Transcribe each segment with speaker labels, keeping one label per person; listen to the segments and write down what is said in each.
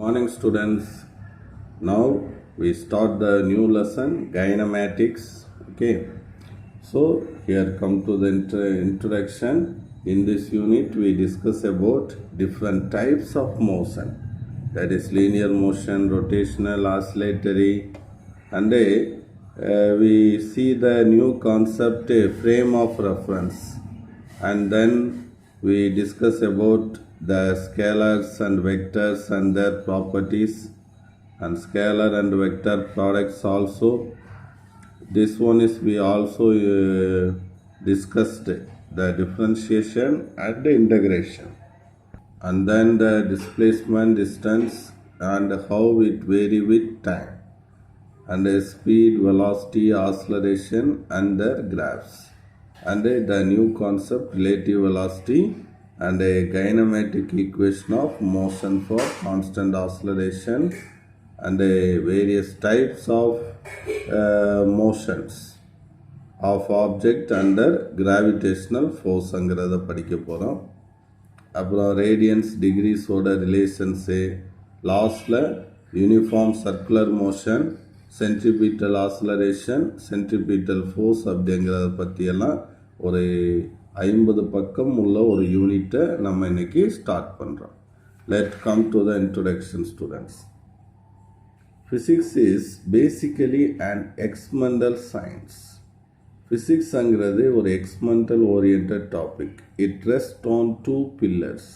Speaker 1: Morning students. Now we start the new lesson kinematics. Okay, so here come to the introduction. In this unit we discuss about different types of motion, that is linear motion, rotational, oscillatory, and we see the new concept, a frame of reference, and then we discuss about the scalars and vectors and their properties and scalar and vector products also. This one is we also discussed the differentiation and the integration, and then the displacement, distance, and how it vary with time, and the speed, velocity, acceleration, and their graphs, and the new concept relative velocity, and a kinematic equation of motion for constant acceleration, and various types of motions of object under gravitational force அங்கிறத படிக்க போகிறோம். அப்புறம் radians, டிகிரிஸோட relations, லாஸ்டில் uniform circular motion, centripetal acceleration, centripetal force அப்படிங்கிறத பற்றியெல்லாம் ஒரு 50 பக்கம் உள்ள ஒரு யூனிட்டை நம்ம இன்னைக்கு ஸ்டார்ட் பண்ணுறோம். Let come to the introduction students. Physics is basically and experimental science. ஃபிசிக்ஸுங்கிறது ஒரு experimental orient topic. It rest on 2 pillars.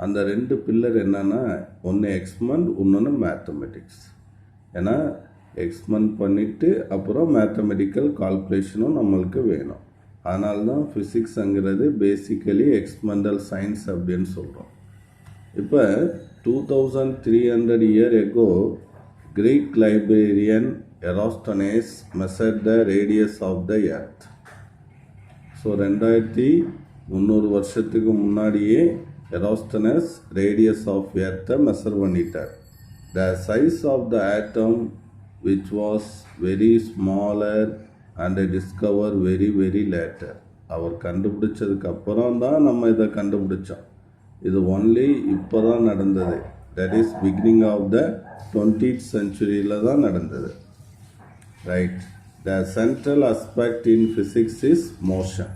Speaker 1: அந்த 2 பில்லர் என்னன்னா, ஒன்று எக்ஸ்பெரிமெண்ட், இன்னொன்று மேத்தமெட்டிக்ஸ். ஏன்னா எக்ஸ்பெரிமெண்ட் பண்ணிவிட்டு அப்புறம் மேத்தமெட்டிக்கல் கால்குலேஷனும் நம்மளுக்கு வேணும். அதனால தான் ஃபிசிக்ஸுங்கிறது பேசிக்கலி எக்ஸ்பெரிமெண்டல் சயின்ஸ் அப்படின்னு சொல்கிறோம். இப்போ 2300 years ago, Greek librarian Eratosthenes measured the radius of the earth. So 2300 வருஷத்துக்கு முன்னாடியே எராஸ்தனஸ் ரேடியஸ் ஆஃப் எர்த்தை மெஷர் பண்ணிட்டார். The size of the atom, which was very smaller and discovered very very later. அவர் கண்டுபிடிச்சதுக்கு அப்புறம் தான் நம்ம இதை கண்டுபிடிச்சோம். இது ஒன்லி இப்போ தான் நடந்தது. That is beginning of the 20th centuryல தான் நடந்தது. Right. The central aspect in physics is motion.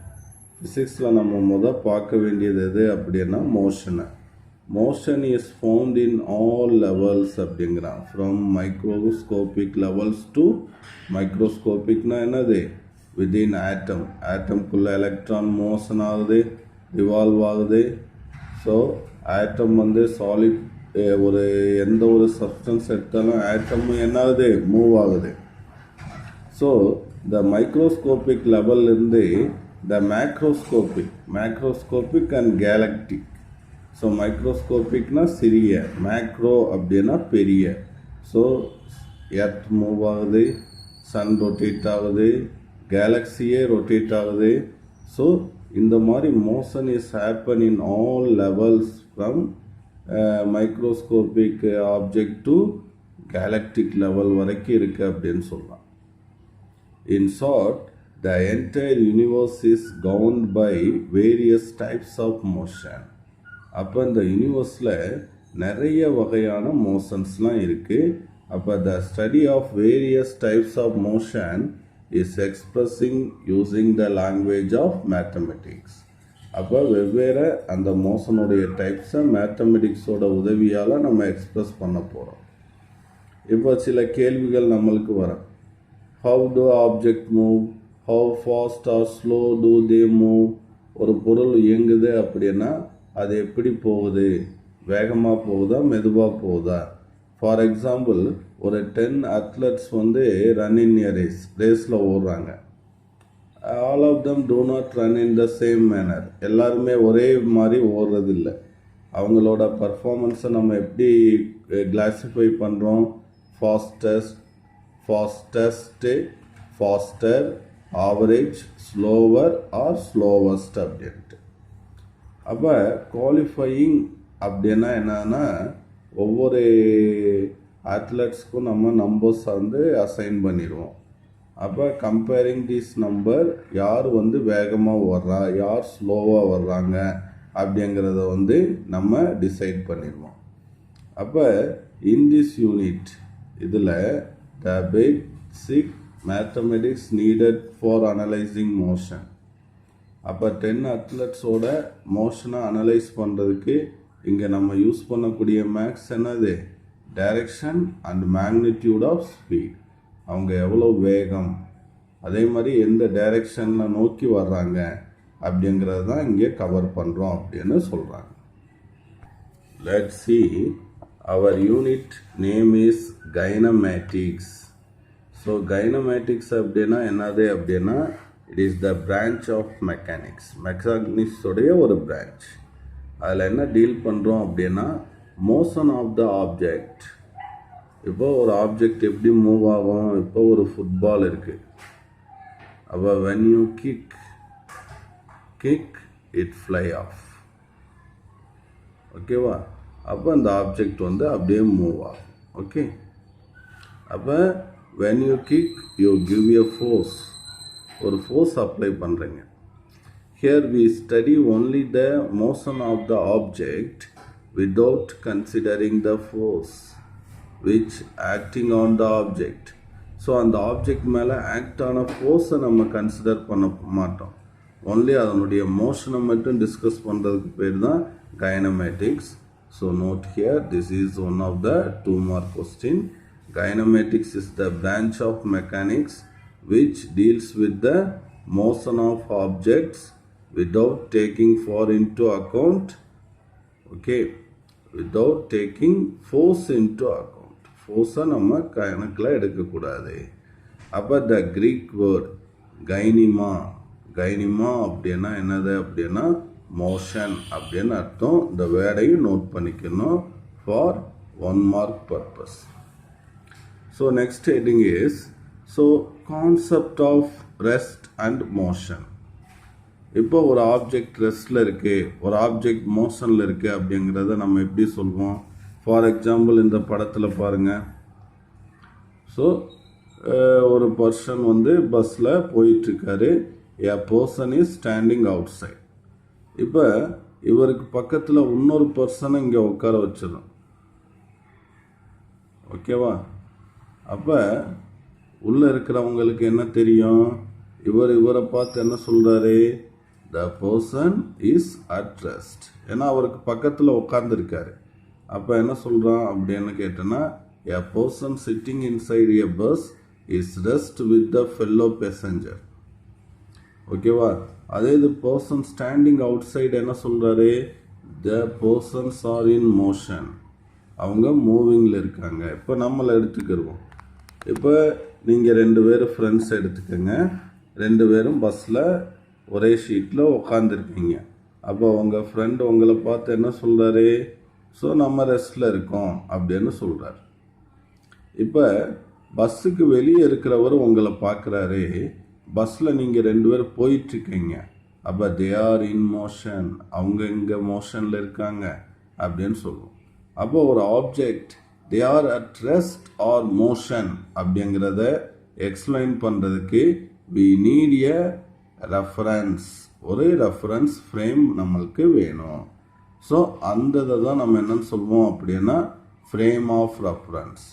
Speaker 1: ஃபிசிக்ஸில் நம்ம பார்க்க வேண்டியது எது அப்படின்னா மோஷனை. Motion is found in all levels அப்படிங்கிறான். ஃப்ரம் மைக்ரோஸ்கோபிக் லெவல்ஸ் டு மைக்ரோஸ்கோபிக்னா என்னது, வித்தின் ஆட்டம். ஆட்டம்குள்ளே எலக்ட்ரான் மோஷன் ஆகுது, ரிவால்வ் ஆகுது. ஸோ ஆட்டம் சாலிட், ஒரு எந்த ஒரு சப்ஸ்டன்ஸ் எடுத்தாலும் ஆட்டமும் என்ன ஆகுது, மூவ் ஆகுது. ஸோ த மைக்ரோஸ்கோபிக் லெவல்லேருந்து the macroscopic and galactic. So மைக்ரோஸ்கோபிக்னா சிறிய, மேக்ரோ அப்படின்னா பெரிய. ஸோ எர்த் மூவ் ஆகுது, சன் ரொட்டேட் ஆகுது, கேலக்ஸியே ரொட்டேட் ஆகுது. ஸோ இந்த மாதிரி motion is happen in all levels from microscopic object to galactic level வரைக்கும் இருக்குது அப்படின்னு சொல்லலாம். In short, the entire universe is governed by various types of motion. அப்போ இந்த யூனிவர்ஸில் நிறைய வகையான மோஷன்ஸ்லாம் இருக்குது. அப்போ the study of various types of motion is expressing using the language of mathematics. அப்போ வெவ்வேறு அந்த மோஷனுடைய டைப்ஸை மேத்தமெட்டிக்ஸோட உதவியால் நம்ம எக்ஸ்பிரஸ் பண்ண போகிறோம். இப்போ சில கேள்விகள் நம்மளுக்கு வரும். How to object move, how fast or slow do they move. ஒரு பொருள் இயங்குது அப்படின்னா அது எப்படி போகுது, வேகமாக போகுதா, மெதுவாக போகுதா. ஃபார் எக்ஸாம்பிள், ஒரு 10 அத்லெட்ஸ் ரன் இன் எ ரேஸில் ஓடுறாங்க. All of them do not run in the same manner. எல்லாருமே ஒரே மாதிரி ஓடுறதில்லை. அவங்களோட பர்ஃபார்மன்ஸை நம்ம எப்படி கிளாஸிஃபை பண்ணுறோம், faster, average, slower or slowest அப்படின்ட்டு. அப்போ குவாலிஃபையிங் அப்படின்னா என்னன்னா, ஒவ்வொரு அத்லெட்ஸ்க்கும் நம்ம நம்பர்ஸ் அசைன் பண்ணிடுவோம். அப்போ கம்பேரிங் திஸ் நம்பர், யார் வேகமாக ஓடுறா, யார் ஸ்லோவாக வர்றாங்க அப்படிங்கிறத நம்ம டிசைட் பண்ணிடுவோம். அப்போ in this unit இதில் the basic mathematics needed for analyzing motion. அப்போ 10 அத்லட்ஸோட மோஷனை அனலைஸ் பண்ணுறதுக்கு இங்கே நம்ம யூஸ் பண்ணக்கூடிய மேக்ஸ் என்னது? Direction and magnitude of speed. அவங்க எவ்வளோ வேகம், அதே மாதிரி எந்த டைரக்ஷனில் நோக்கி வர்றாங்க அப்படிங்கிறது தான் இங்கே கவர் பண்ணுறோம் அப்படின்னு சொல்கிறாங்க. Let's see, our unit name is kinematics. So kinematics அப்படின்னா என்னது அப்படின்னா it is the branch of mechanics. மெக்கானிக்ஸோடைய ஒரு பிரான்ச். அதில் என்ன டீல் பண்ணுறோம் அப்படின்னா மோஷன் ஆஃப் த ஆப்ஜெக்ட். இப்போ ஒரு ஆப்ஜெக்ட் எப்படி மூவ் ஆகும்? இப்போ ஒரு ஃபுட்பால் இருக்குது. அப்போ when you kick it fly off. ஓகேவா? அப்போ அந்த ஆப்ஜெக்ட் வந்து அப்படியே மூவ் ஆகும். ஓகே, அப்போ when you kick you give a force. ஒரு ஃபோர்ஸ் அப்ளை பண்ணுறீங்க. Here we study only the motion of the object without considering the force which acting on the object. So அந்த object மேலே act ஆன ஃபோர்ஸை நம்ம consider பண்ண மாட்டோம். Only அதனுடைய மோஷனை மட்டும் டிஸ்கஸ் பண்ணுறதுக்கு பேர் தான் kinematics. So note here, this is one of the 2 mark question. Kinematics is the branch of mechanics which deals with the motion of objects without taking into account, okay, without taking force into account. ஃபோர்ஸை நம்ம கணக்கில் எடுக்கக்கூடாது. அப்போ த Greek word கைனிமா. கைனிமா அப்படின்னா என்னது அப்படின்னா motion அப்படின்னு அர்த்தம். இந்த வேர்டையும் நோட் பண்ணிக்கணும் for 1 mark purpose. So next heading is concept of rest and motion. இப்போ ஒரு ஆப்ஜெக்ட் ரெஸ்ட்டில் இருக்குது, ஒரு ஆப்ஜெக்ட் மோஷனில் இருக்குது அப்படிங்கிறத நம்ம எப்படி சொல்லுவோம்? ஃபார் எக்ஸாம்பிள் இந்த படத்தில் பாருங்கள். ஸோ ஒரு பர்சன் வந்து பஸ்ஸில் போயிட்டுருக்காரு. A person is standing outside. இப்போ இவருக்கு பக்கத்தில் இன்னொரு பர்சனை இங்கே உட்கார வச்சிடும். ஓகேவா? அப்போ உள்ளே இருக்கிறவங்களுக்கு என்ன தெரியும்? இவரை பார்த்து என்ன சொல்கிறாரு? The person is at rest. ஏன்னா அவருக்கு பக்கத்தில் உட்கார்ந்துருக்காரு. அப்போ என்ன சொல்கிறான் அப்படின்னு கேட்டோன்னா, a person sitting inside a bus is rest with the fellow passenger. ஓகேவா? அதே இது பர்சன் ஸ்டாண்டிங் அவுட் சைடு என்ன சொல்கிறாரு? த பர்சன்ஸ் ஆர் இன் மோஷன். அவங்க மூவிங்கில் இருக்காங்க. இப்போ நம்மளை எடுத்துக்கிடுவோம். இப்போ நீங்கள் 2 பேரும் ஃப்ரெண்ட்ஸ் எடுத்துக்கோங்க. 2 பேரும் பஸ்ஸில் ஒரே ஷீட்டில் உட்காந்துருக்கீங்க. அப்போ உங்கள் ஃப்ரெண்டு உங்களை பார்த்து என்ன சொல்கிறாரு? ஸோ நம்ம ரெஸ்ட்டில் இருக்கோம் அப்படின்னு சொல்கிறார். இப்போ பஸ்ஸுக்கு வெளியே இருக்கிறவர் உங்களை பார்க்குறாரு. பஸ்ஸில் நீங்கள் 2 பேர் போயிட்டுருக்கீங்க. அப்போ தே ஆர் இன் மோஷன். அவங்க இங்கே மோஷனில் இருக்காங்க அப்படின்னு சொல்லுவோம். அப்போ ஒரு object they are at rest or motion அப்படிங்கிறத எக்ஸ்பிளைன் பண்ணுறதுக்கு we need a reference. ஒரு ரெஃபரன்ஸ் ஃப்ரேம் நம்மளுக்கு வேணும். ஸோ அந்த இதை தான் நம்ம என்னன்னு சொல்லுவோம் அப்படின்னா frame of reference.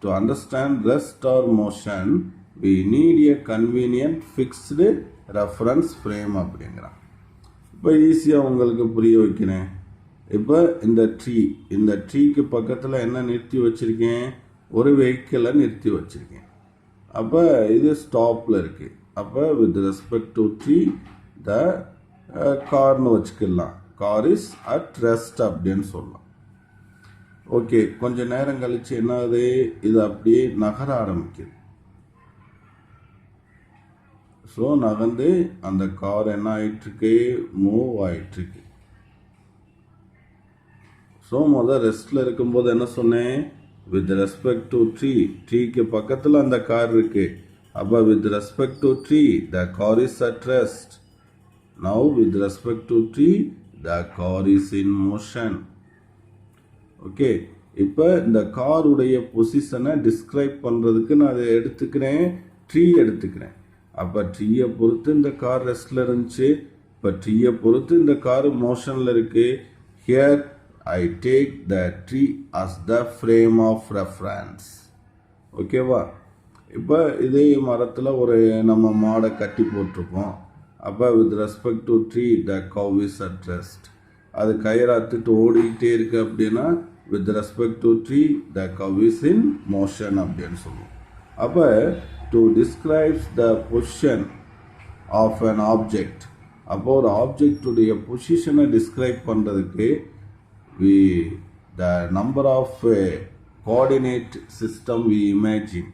Speaker 1: To understand rest or motion we need a convenient fixed reference frame அப்படிங்கிறான். இப்போ ஈஸியாக உங்களுக்கு புரிய வைக்கிறேன். இப்போ இந்த ட்ரீக்கு பக்கத்தில் என்ன நிறுத்தி வச்சுருக்கேன்? ஒரு வெஹிக்கிளை நிறுத்தி வச்சுருக்கேன். அப்போ இது ஸ்டாப்பில் இருக்குது. அப்போ with respect to tree the கார்னு வச்சுக்கலாம். கார் இஸ் அட் ரெஸ்ட் அப்படின்னு சொல்லலாம். ஓகே, கொஞ்சம் நேரம் கழித்து என்னது? இது அப்படியே நகர ஆரம்பிக்குது. ஸோ நகர்ந்து அந்த கார் என்ன ஆகிட்டுருக்கு? மூவ் ஆகிட்டுருக்கு. ஸோ ரெஸ்ட்டில் இருக்கும்போது என்ன சொன்னேன்? வித் ரெஸ்பெக்ட் டு ட்ரீக்கு பக்கத்தில் அந்த கார் இருக்குது. அப்போ with respect to tree the car is at rest. Now with respect to tree the car is in motion. Okay, இப்போ இந்த காருடைய பொசிஷனை டிஸ்கிரைப் பண்ணுறதுக்கு நான் அதை எடுத்துக்கிறேன், ட்ரீ எடுத்துக்கிறேன். அப்போ ட்ரீயை பொறுத்து இந்த கார் ரெஸ்ட்டில் இருந்துச்சு. இப்போ ட்ரீயை பொறுத்து இந்த கார் மோஷனில் இருக்குது. Here I take the tree as the frame of reference. ஓகேவா? இப்போ இதே மரத்தில் ஒரு நம்ம மாடை கட்டி போட்டிருப்போம். அப்போ with respect to tree the cow is at rest. அது கயிறாத்துட்டு ஓடிக்கிட்டே இருக்கு அப்படின்னா with respect to tree the cow is in motion அப்படின்னு சொல்லுவோம். அப்போ to describes the position of an object. அப்போ ஒரு ஆப்ஜெக்டுடைய பொசிஷனை டிஸ்கிரைப் பண்ணுறதுக்கு the number of coordinate system we imagine.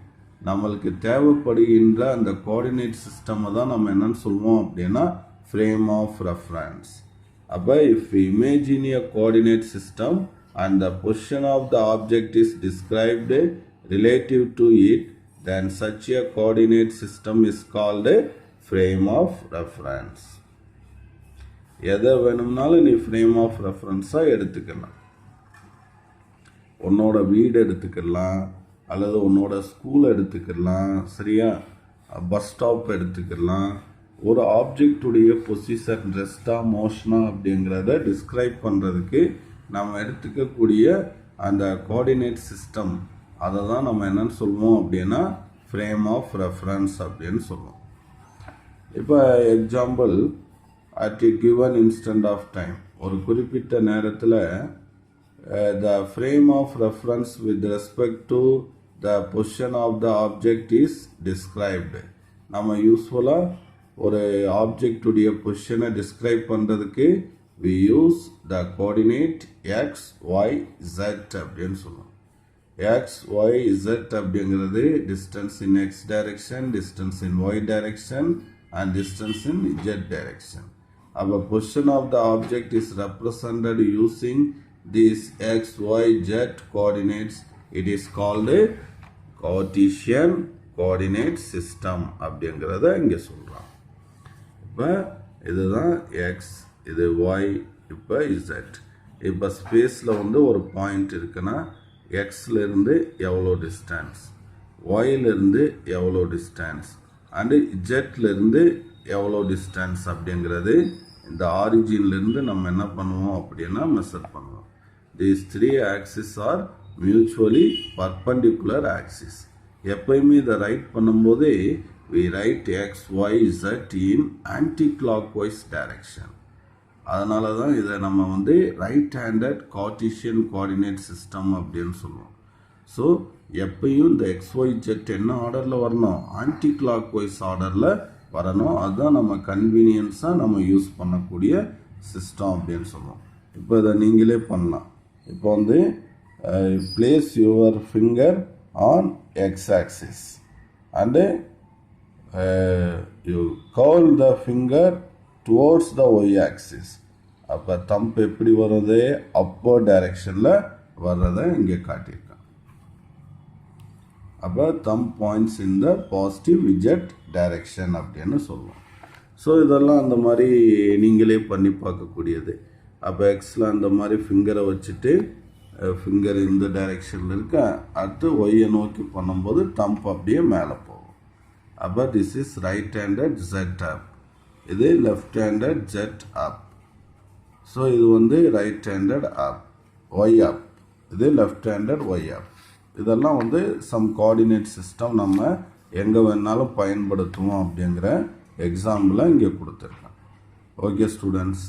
Speaker 1: நம்மளுக்கு தேவைப்படுகின்ற அந்த கோஆர்டினேட் சிஸ்டமை தான் நம்ம என்னன்னு சொல்லுவோம் அப்படின்னா ஃப்ரேம் ஆஃப் ரெஃபரன்ஸ். அப்போ if imagine a coordinate system and the position of the object is described relative to it, then such a coordinate system is called a frame of reference. எதை வேணும்னாலும் நீ ஃப்ரேம் ஆஃப் ரெஃபரன்ஸாக எடுத்துக்கலாம். உன்னோட வீடு எடுத்துக்கலாம், அல்லது உன்னோட ஸ்கூல் எடுத்துக்கலாம், சரியா? பஸ் ஸ்டாப் எடுத்துக்கலாம். ஒரு ஆப்ஜெக்டுடைய பொசிஷன் ரெஸ்டா மோஷனா அப்படிங்கிறத டிஸ்கிரைப் பண்ணுறதுக்கு நம்ம எடுத்துக்கக்கூடிய அந்த கோஆர்டினேட் சிஸ்டம், அதை தான் நம்ம என்னன்னு சொல்லுவோம் அப்படின்னா ஃப்ரேம் ஆஃப் ரெஃபரன்ஸ் அப்படின்னு சொல்லுவோம். இப்போ example, at a given instant of time, ஒரு குறிப்பிட்ட நேரத்தில் the frame of reference with respect to the position of the object is described. நம்ம யூஸ்ஃபுல்லாக ஒரு ஆப்ஜெக்டுடைய பொசிஷனை டிஸ்கிரைப் பண்ணுறதுக்கு we use the coordinate x, y, z அப்படின்னு சொல்லுவோம். x, y, z அப்படிங்கிறது distance in x direction, distance in y direction and distance in z direction. Our position of the object is represented using these x, y, z coordinates. It is called a Cartesian coordinate system அப்படிங்கிறத இங்கே சொல்கிறோம். இப்போ இதுதான் x, இது y, இப்போ z. இப்போ ஸ்பேஸில் வந்து ஒரு பாயிண்ட் இருக்குன்னா எக்ஸ்லேருந்து எவ்வளோ டிஸ்டன்ஸ், ஒய்லேருந்து எவ்வளோ டிஸ்டன்ஸ் அண்டு ஜெட்லேருந்து எவ்வளோ டிஸ்டன்ஸ் அப்படிங்கிறது இந்த ஆரிஜின்லேருந்து நம்ம என்ன பண்ணுவோம் அப்படின்னா மெஷர் பண்ணுவோம். These three axis are mutually perpendicular axis. எப்பயுமே இதை ரைட் பண்ணும்போதே we write x, y, z in anti-clockwise direction. அதனால தான் இதை நம்ம வந்து right handed Cartesian coordinate system அப்படின்னு சொல்லுவோம். ஸோ எப்பயும் இந்த XYZ என்ன ஆர்டரில் வரணும், ஆன்டி கிளாக் வைஸ் ஆர்டரில் வரணும். அதுதான் நம்ம கன்வீனியன்ஸாக நம்ம யூஸ் பண்ணக்கூடிய சிஸ்டம் அப்படின்னு சொல்லுவோம். இப்போ இதை நீங்களே பண்ணலாம். இப்போ வந்து place your finger on x axis and you curl the finger towards the y axis. அப்போ தம்ப் எப்படி வர்றது, அப்பர் டைரெக்ஷனில் வர்றதை இங்கே காட்டியிருக்கான். அப்போ thumb points in the positive z direction அப்படின்னு சொல்லுவோம். ஸோ இதெல்லாம் அந்த மாதிரி நீங்களே பண்ணி பார்க்கக்கூடியது. அப்போ எக்ஸில் அந்த மாதிரி ஃபிங்கரை வச்சுட்டு ஃபிங்கர் இந்த டைரெக்ஷனில் இருக்க, அடுத்து ஒய்யை நோக்கி பண்ணும்போது தம்ப் அப்படியே மேலே போகும். அப்போ this is right handed jet up, இது left handed jet up. So இது வந்து right handed up, Y up, இது லெஃப்ட் ஹேண்டட் ஒய் அப். இதெல்லாம் வந்து சம் கோஆர்டினேட் சிஸ்டம் நம்ம எங்கே வேணாலும் பயன்படுத்துவோம் அப்படிங்கிற எக்ஸாம்பிளை இங்கே கொடுத்துருக்கேன். Okay students.